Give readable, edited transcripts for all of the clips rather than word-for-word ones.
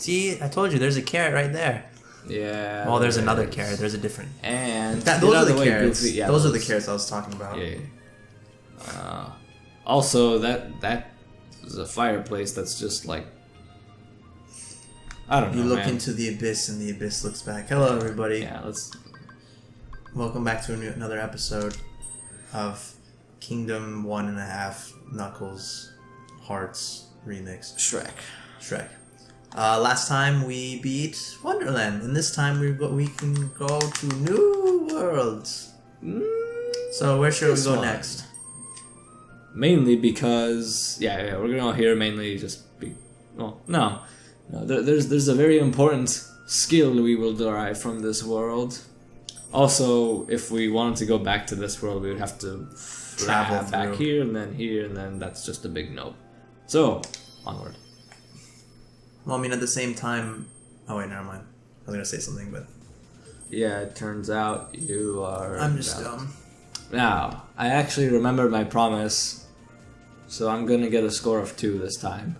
See, I told you, there's a carrot right there. Yeah. Well, there's another carrot. There's a different. And Those are the carrots. Goofy, yeah, those are the carrots I was talking about. Yeah. Also, that is a fireplace that's just like, I don't know. You look man. into the abyss, and the abyss looks back. Hello, everybody. Yeah, let's. Welcome back to another episode of Kingdom 1.5 Knuckles Hearts Remix. Shrek. Last time we beat Wonderland, and this time we can go to new worlds. So where should we go next? Mainly because we're gonna here mainly just be. Well, no. There's a very important skill we will derive from this world. Also, if we wanted to go back to this world, we would have to travel back here, and then that's just a big nope. So, onward. Well, I mean, at the same time... Oh, wait, never mind. I was going to say something, but... Yeah, it turns out you are... I'm just dumb. Now, I actually remembered my promise, so I'm gonna get a score of 2 this time.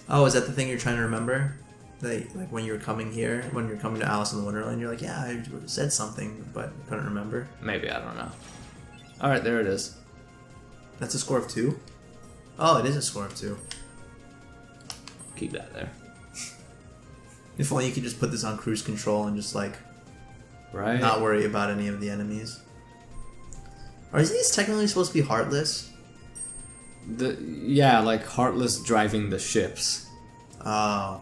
Oh, is that the thing you're trying to remember? Like when you were coming here, when you're coming to Alice in the Wonderland, you're like, yeah, I said something, but couldn't remember. Maybe, I don't know. Alright, there it is. That's a score of 2? Oh, it is a score of 2. Keep that there. If only you could just put this on cruise control and just, like, right? Not worry about any of the enemies. Are these technically supposed to be heartless? Yeah, like Heartless driving the ships. Oh.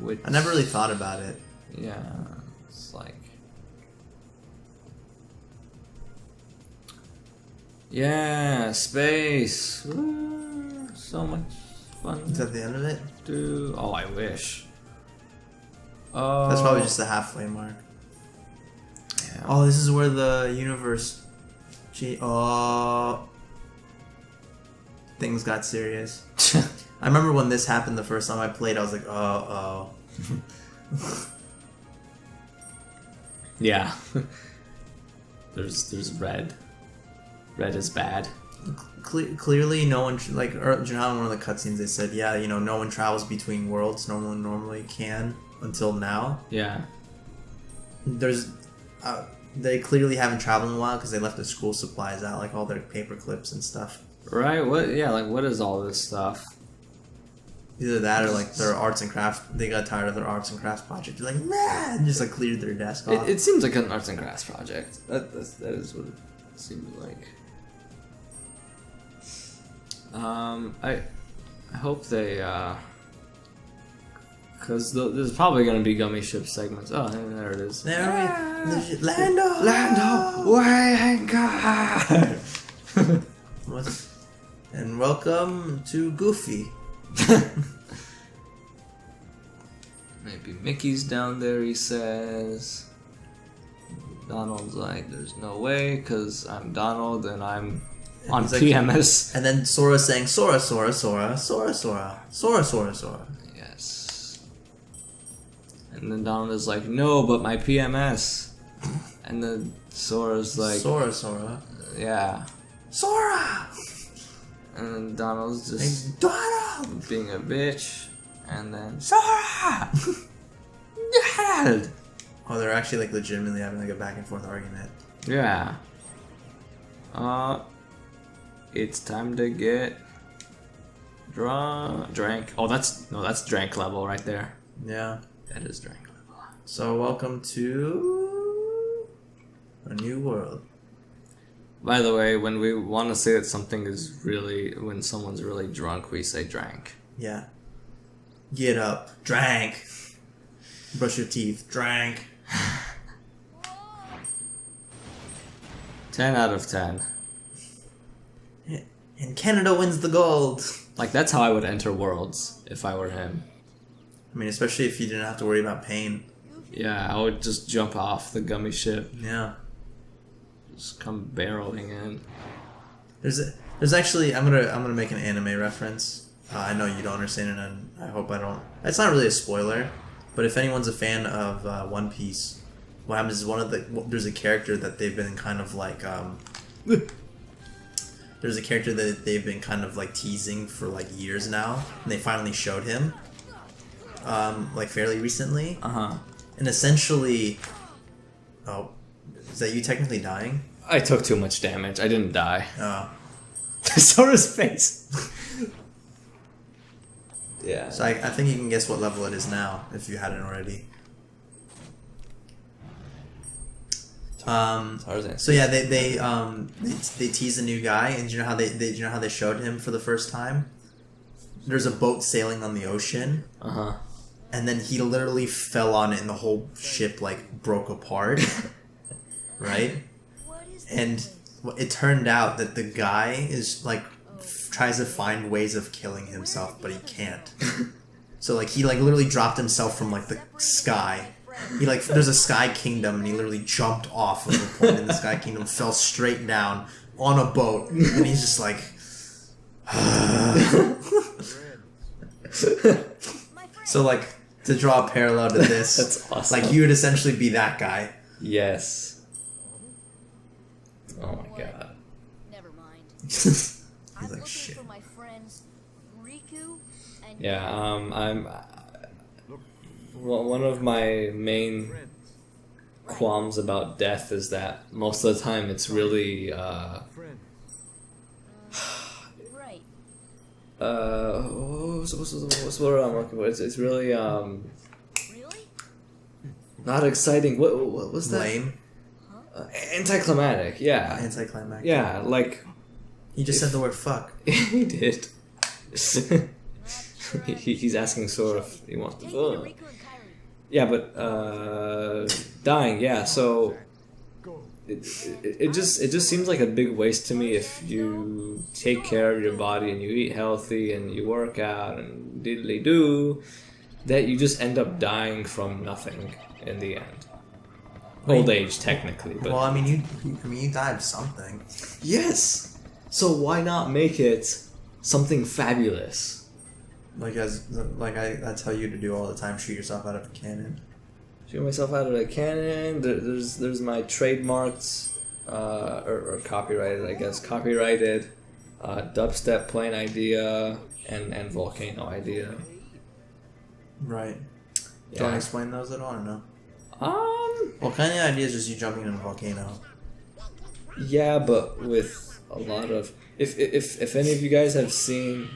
Which, I never really thought about it. Yeah, it's like... Yeah, space! Woo, so much fun. Is that the end of it? Oh, I wish. That's probably just the halfway mark. Yeah. Oh, this is where the universe... Things got serious. I remember when this happened the first time I played, I was like, oh. Yeah. There's red. Red is bad. Clearly, no one, like, in one of the cutscenes, they said, yeah, you know, no one travels between worlds. No one normally can until now. Yeah. They clearly haven't traveled in a while because they left the school supplies out, like all their paper clips and stuff. Right? What? Yeah, like, what is all this stuff? Either that or, like, their arts and crafts, they got tired of their arts and crafts project. They're like, nah, and just, like, cleared their desk off. It seems like an arts and crafts project. That is what it seems like. I hope they, because there's probably going to be gummy ship segments. Oh, there it is. Lando! Wanker! And welcome to Goofy. Maybe Mickey's down there, he says. Donald's like, there's no way, because I'm Donald and I'm on PMS. And then Sora's saying, Sora, Sora, Sora, Sora, Sora, Sora, Sora, Sora. Yes. And then Donald is like, no, but my PMS. And then Sora's like, Sora, Sora. Yeah. Sora! And then Donald's just Donald! being a bitch. And then Sora! Dad! Oh, they're actually, like, legitimately having, like, a back and forth argument. Yeah. It's time to get drank. Oh, that's drank level right there. Yeah. That is drank level. So, welcome to a new world. By the way, when we want to say that something is when someone's really drunk, we say drank. Yeah. Get up. Drank. Brush your teeth. Drank. 10 out of 10. And Canada wins the gold. Like, that's how I would enter Worlds if I were him. I mean, especially if you didn't have to worry about pain. Yeah, I would just jump off the gummy ship. Yeah. Just come barreling in. There's actually, I'm gonna make an anime reference. I know you don't understand it, and I hope I don't. It's not really a spoiler, but if anyone's a fan of One Piece, what happens is there's a character that they've been kind of like there's a character that they've been kind of like teasing for like years now, and they finally showed him. like fairly recently. Uh-huh. And essentially, oh, is that you technically dying? I took too much damage. I didn't die. Oh. Sora's face. Yeah. So I think you can guess what level it is now if you hadn't already. So yeah, they tease a new guy, and do you know how they showed him for the first time? There's a boat sailing on the ocean. Uh-huh. And then he literally fell on it, and the whole ship like broke apart. Right? And it turned out that the guy is like tries to find ways of killing himself, but he can't. So like he like literally dropped himself from like the sky. He like there's a sky kingdom, and he literally jumped off of a point in the sky kingdom, fell straight down on a boat, and he's just like. So like to draw a parallel to this, that's awesome. Like you would essentially be that guy. Yes. Oh my god. Never mind. He's I'm like looking shit. for my friends Riku and Yeah. I'm. One of my main qualms about death is that most of the time it's really right. what's the word I'm looking for? It's really Really? not exciting. What was that? Lame. Anticlimactic. Yeah. Anticlimactic. Yeah, like He just said the word fuck. he did. He's asking Sora if he wants Take to. me to Riku and Kairi. Yeah, but dying. Yeah, so it just seems like a big waste to me if you take care of your body and you eat healthy and you work out and diddly do, that you just end up dying from nothing in the end. Old age, technically, but Well, I mean, you died of something. yes. So why not make it something fabulous? Like I tell you to do all the time, shoot yourself out of a cannon. Shoot myself out of a cannon. There's my trademarked or copyrighted, I guess, copyrighted dubstep playing idea and volcano idea. Right. Do you Yeah. want to explain those at all or no? Um. Volcano idea is just you jumping in a volcano. Yeah, but with a lot of if any of you guys have seen.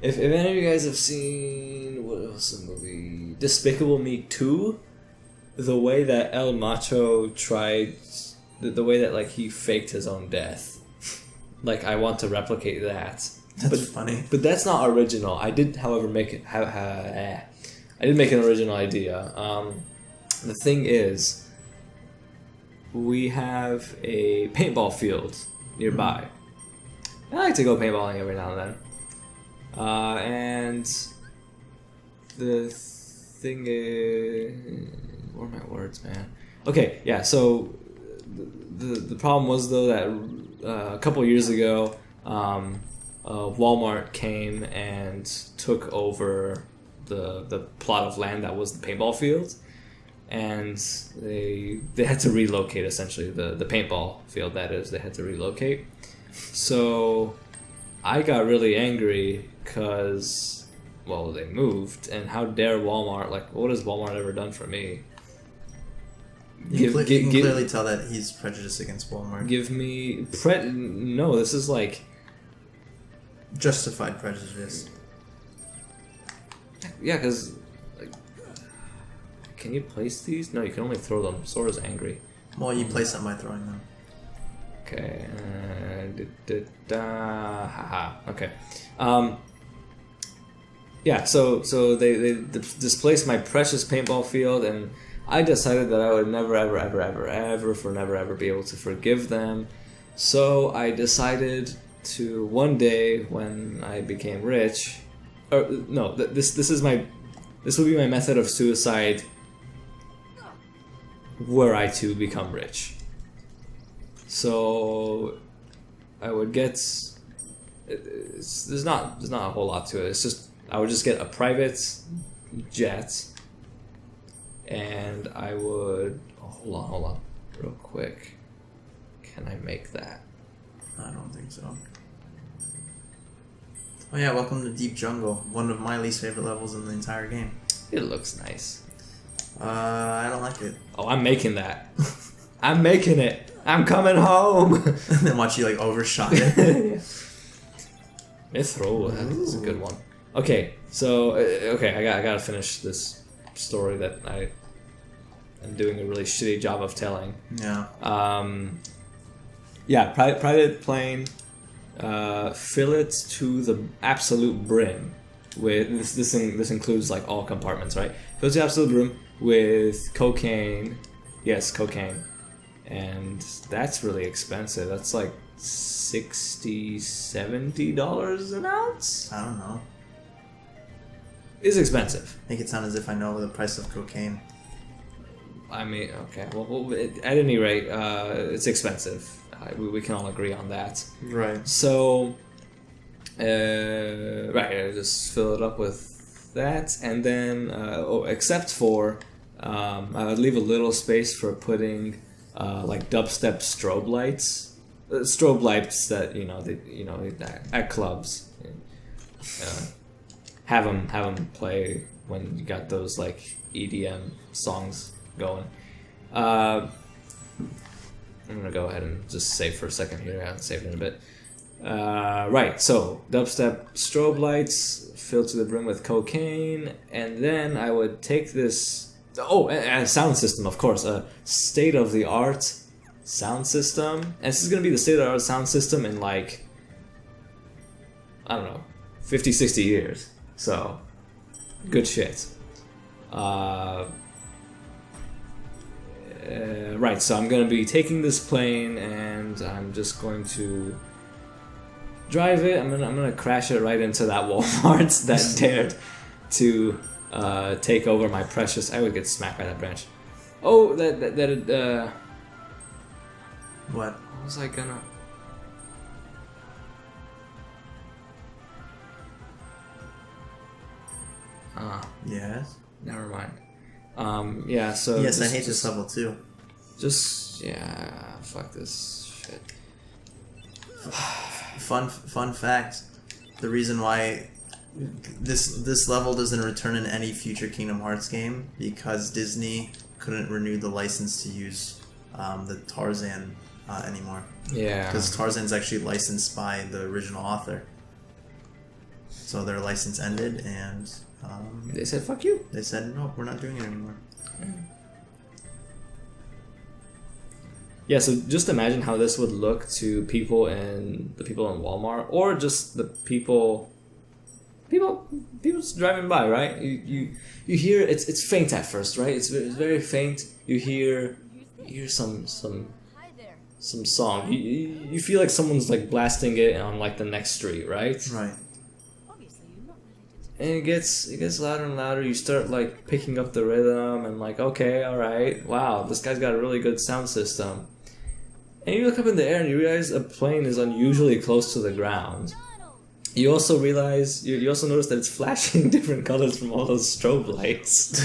If any of you guys have seen, what was the movie? Despicable Me 2, the way that El Macho tried, the way that like he faked his own death. Like, I want to replicate that. That's funny. But that's not original. I did, however, make it. I did make an original idea. The thing is, we have a paintball field nearby. I like to go paintballing every now and then. And the thing is, what are my words, man? Okay, yeah. So the problem was though that a couple years ago, Walmart came and took over the plot of land that was the paintball field, and they had to relocate essentially the paintball field. That is, they had to relocate. So I got really angry because, well, they moved, and how dare Walmart, like, what has Walmart ever done for me? You can clearly tell that he's prejudiced against Walmart. Give me, no, this is like... Justified prejudice. Yeah, because, like, can you place these? No, you can only throw them. Sora's angry. Well, you place them by throwing them. Okay, haha, okay. Yeah, so they displaced my precious paintball field, and I decided that I would never, ever be able to forgive them. So I decided to one day when I became rich, or no, this will be my method of suicide. Were I to become rich, so I would get. There's not a whole lot to it. It's just I would just get a private jet, and I would hold on, real quick. Can I make that? I don't think so. Oh yeah, welcome to Deep Jungle. One of my least favorite levels in the entire game. It looks nice. I don't like it. Oh, I'm making that. I'm making it. I'm coming home. And then watch you like overshot it. Yeah. Mithril, that's a good one. Okay, so I gotta finish this story that I'm doing a really shitty job of telling. Yeah. Yeah, private plane. Fill it to the absolute brim. With this includes like all compartments, right? Fill it to the absolute brim with cocaine. Yes, cocaine, and that's really expensive. That's like $60-$70 an ounce. I don't know. It's expensive. Make it sound as if I know the price of cocaine. I mean, okay. Well, at any rate, it's expensive. We can all agree on that. Right. So, I just fill it up with that, and then, except for, I would leave a little space for putting, like dubstep strobe lights. Strobe lights that at clubs, have them play when you got those like EDM songs going. I'm gonna go ahead and just save for a second here. I haven't saved in a bit. Right, so dubstep strobe lights filled to the brim with cocaine, and then I would take this. Oh, and a sound system, of course, a state-of-the-art sound system. And this is gonna be the state-of-the-art sound system in like, I don't know, 50, 60 years. So, good shit. Right, so I'm gonna be taking this plane and I'm just going to drive it. I'm gonna crash it right into that Walmart that dared to take over my precious. I would get smacked by that branch. Oh, What? What was I gonna? Yes. Never mind. Yeah. So. Yes, I hate this level too. Fuck this shit. Fun fact: the reason why this level doesn't return in any future Kingdom Hearts game because Disney couldn't renew the license to use the Tarzan anymore. Yeah. Because Tarzan's actually licensed by the original author. So their license ended, and they said "fuck you." They said, "No, we're not doing it anymore." Yeah, so just imagine how this would look to people in Walmart, or just the people just driving by, right? You hear it's faint at first, right? It's very faint. You hear some song. You feel like someone's like blasting it on like the next street, right? Right. And it gets louder and louder. You start like picking up the rhythm and like, okay, all right, wow, this guy's got a really good sound system. And you look up in the air and you realize a plane is unusually close to the ground. You also realize you also notice that it's flashing different colors from all those strobe lights.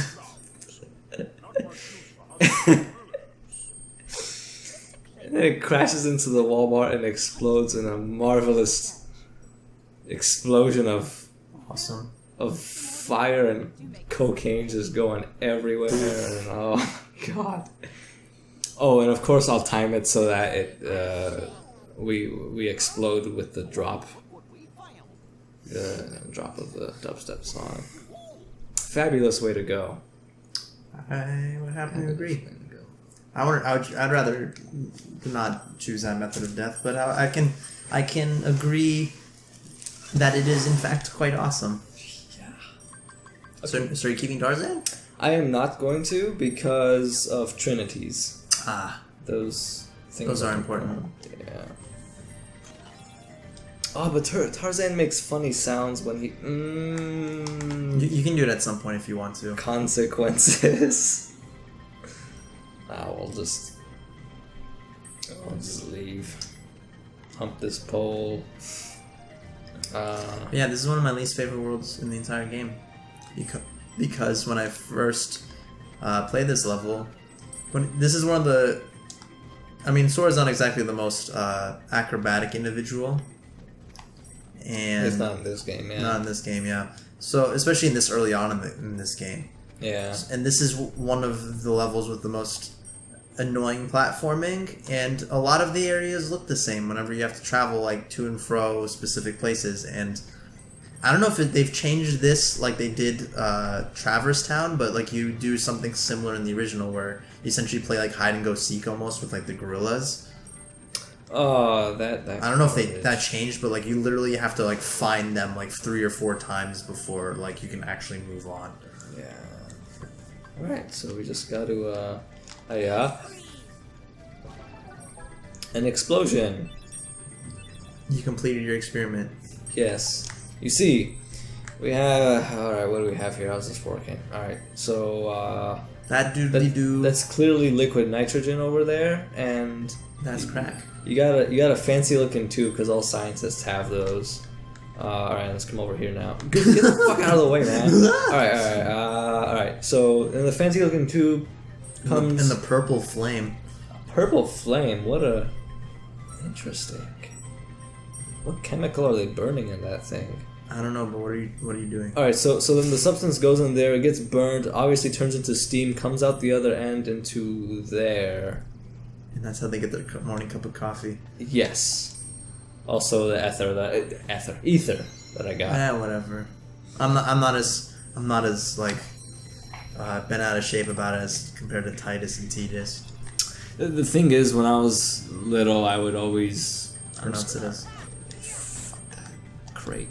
And then it crashes into the Walmart and explodes in a marvelous explosion of Awesome. Of fire and cocaine just going everywhere, and oh god. Oh, and of course I'll time it so that it we explode with the drop of the dubstep song. Fabulous way to go. I would happily agree. I'd rather not choose that method of death, but I can agree that it is in fact quite awesome. Yeah. Okay. So you're keeping Tarzan? I am not going to because of Trinities. Those things. Those are important. Yeah. Oh, but Tarzan makes funny sounds when he. You can do it at some point if you want to. Consequences. I'll just leave. Hump this pole. Yeah, this is one of my least favorite worlds in the entire game. Because when I first played this level, this is one of the... I mean, Sora's not exactly the most acrobatic individual. and it's not in this game. Yeah, not in this game. Yeah. So especially in this early on in this game. Yeah. And this is one of the levels with the most annoying platforming, and a lot of the areas look the same whenever you have to travel like to and fro specific places. And I don't know if they've changed this like they did Traverse Town, but like you do something similar in the original where you essentially play like hide and go seek almost with like the gorillas. Oh, that I don't know if that changed, but like you literally have to like find them like 3 or 4 times before like you can actually move on. Yeah. All right, so we just got to yeah. An explosion. You completed your experiment. Yes. You see, we have. All right, what do we have here? How's this working? All right, so that's clearly liquid nitrogen over there, and that's crack. You got a fancy looking tube because all scientists have those. All right, let's come over here now. Get the fuck out of the way, man. All right. So in the fancy looking tube comes in the purple flame. Purple flame. What a interesting. What chemical are they burning in that thing? I don't know, but what are you doing? All right, so then the substance goes in there. It gets burned. Obviously, turns into steam. Comes out the other end into there. And that's how they get their morning cup of coffee. Yes. Also, the ether that I got. Yeah, whatever. I'm not as like bent out of shape about it as compared to Titus and Titus. The thing is, when I was little, I would always pronounce it as. Great.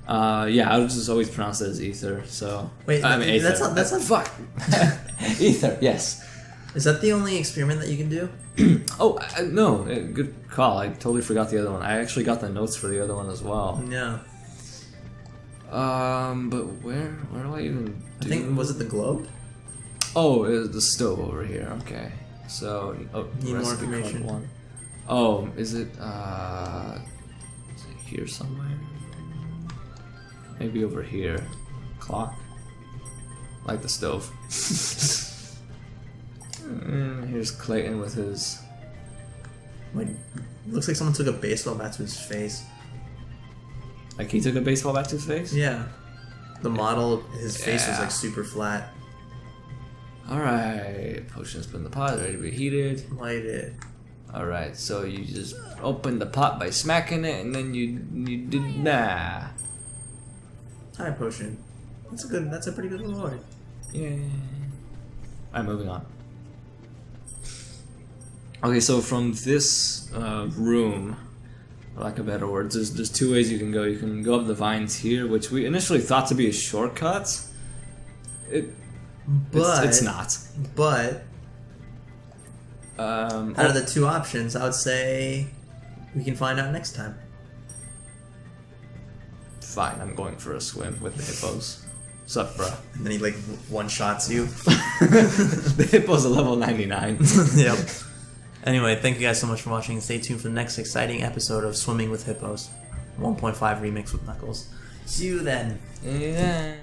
Yeah, I would just always pronounce it as ether. So wait, I mean, ether. That's not fuck. Ether. Yes. Is that the only experiment that you can do? Oh no! Good call. I totally forgot the other one. I actually got the notes for the other one as well. Yeah. But where do I even? I think was it the globe? Oh, it was the stove over here. Okay. So need more information. One. Oh, is it here somewhere? Maybe over here. Clock. Like the stove. Here's Clayton with his. Like, looks like someone took a baseball bat to his face. Like he took a baseball bat to his face? Yeah. The model, his face was like super flat. Alright, potion's put in the pot, ready to be heated. Light it. Alright, so you just open the pot by smacking it, and then you did nah. Hi, potion. That's a pretty good reward. Yeah. Alright, moving on. Okay, so from this room, for lack of better words, there's 2 ways you can go. You can go up the vines here, which we initially thought to be a shortcut. It's not. But out of the 2 options, I would say we can find out next time. Fine, I'm going for a swim with the hippos. Sup, bro? And then he like one-shots you. The hippo's a level 99. Yep. Anyway, thank you guys so much for watching. Stay tuned for the next exciting episode of Swimming with Hippos 1.5 remix with Knuckles. See you then. Yeah.